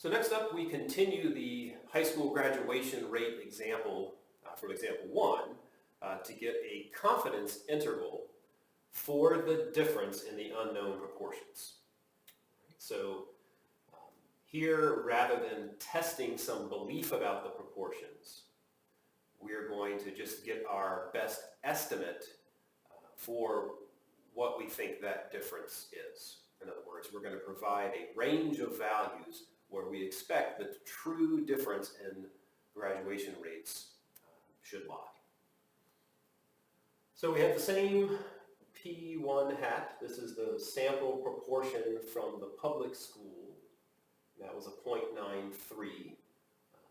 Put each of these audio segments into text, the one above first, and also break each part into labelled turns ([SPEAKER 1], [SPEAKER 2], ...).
[SPEAKER 1] So next up, we continue the high school graduation rate example from example 1 to get a confidence interval for the difference in the unknown proportions. So here, rather than testing some belief about the proportions, we're going to just get our best estimate for what we think that difference is. In other words, we're going to provide a range of values where we expect the true difference in graduation rates should lie. So we have the same P1 hat. This is the sample proportion from the public school. That was a 0.93.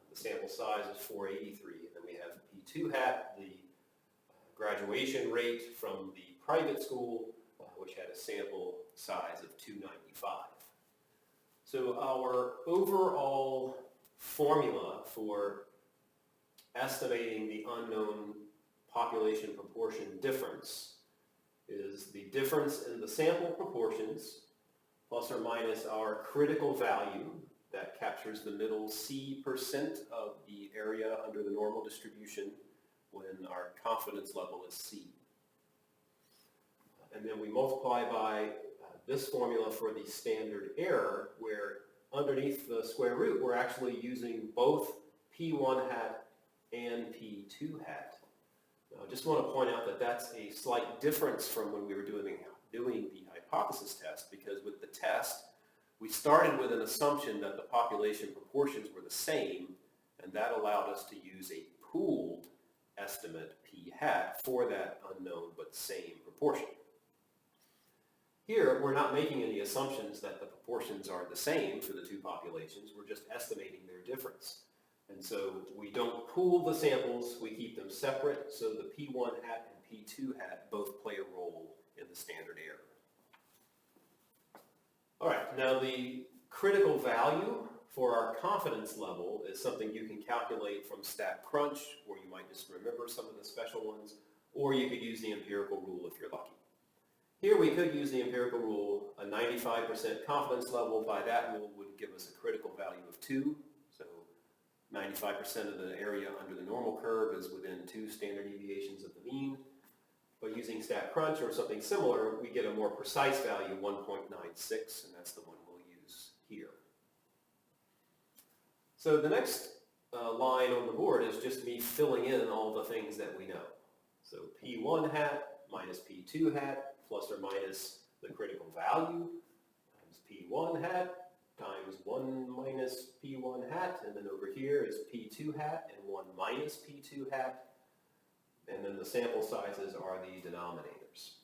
[SPEAKER 1] The sample size is 483. And then we have P2 hat, the graduation rate from the private school, which had a sample size of 295. So our overall formula for estimating the unknown population proportion difference is the difference in the sample proportions plus or minus our critical value that captures the middle C% of the area under the normal distribution when our confidence level is C. And then we multiply by this formula for the standard error, where underneath the square root, we're actually using both P1 hat and P2 hat. Now, I just want to point out that that's a slight difference from when we were doing the hypothesis test, because with the test, we started with an assumption that the population proportions were the same, and that allowed us to use a pooled estimate P hat for that unknown but same proportion. Here, we're not making any assumptions that the proportions are the same for the two populations. We're just estimating their difference. And so we don't pool the samples, we keep them separate, so the P1 hat and P2 hat both play a role in the standard error. All right, now the critical value for our confidence level is something you can calculate from StatCrunch, or you might just remember some of the special ones, or you could use the empirical rule if you're lucky. Here we could use the empirical rule. A 95% confidence level by that rule would give us a critical value of 2. So 95% of the area under the normal curve is within 2 standard deviations of the mean. But using StatCrunch or something similar, we get a more precise value, 1.96, and that's the one we'll use here. So the next line on the board is just me filling in all the things that we know. So P1 hat minus P2 hat plus or minus the critical value times P1 hat times 1 minus P1 hat, and then over here is P2 hat and 1 minus P2 hat, and then the sample sizes are the denominators.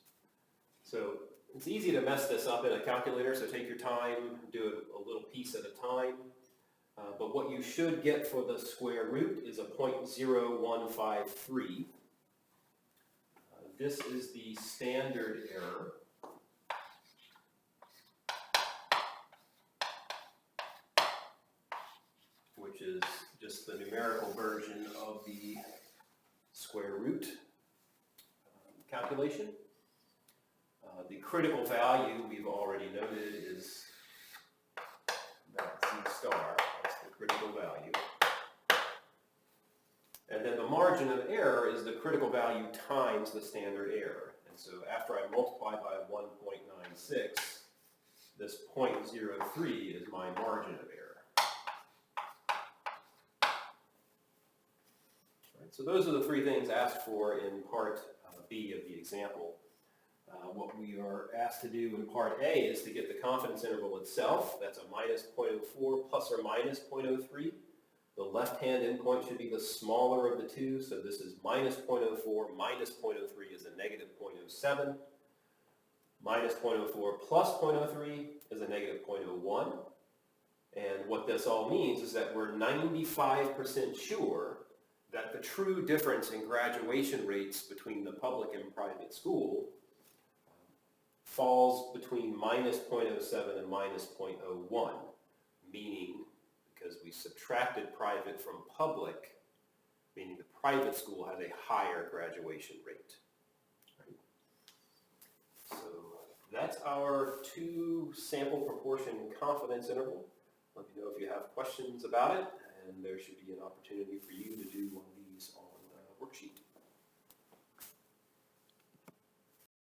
[SPEAKER 1] So it's easy to mess this up in a calculator, so take your time, do it a little piece at a time. But what you should get for the square root is a 0.0153. This is the standard error. Which is just the numerical version of the square root calculation. The critical value we've already noted is that Z star. That's the critical value. And then the margin of error is the critical value times the standard error. And so after I multiply by 1.96, this 0.03 is my margin of error. Right, so those are the 3 things asked for in part B of the example. What we are asked to do in part A is to get the confidence interval itself. That's a minus 0.04 plus or minus 0.03. The left-hand endpoint should be the smaller of the two, so this is minus 0.04, minus 0.03 is a negative 0.07. Minus 0.04 plus 0.03 is a negative 0.01. And what this all means is that we're 95% sure that the true difference in graduation rates between the public and private school falls between minus 0.07 and minus 0.01, meaning because we subtracted private from public, meaning the private school has a higher graduation rate. Right? So that's our 2 sample proportion confidence interval. Let me know if you have questions about it, and there should be an opportunity for you to do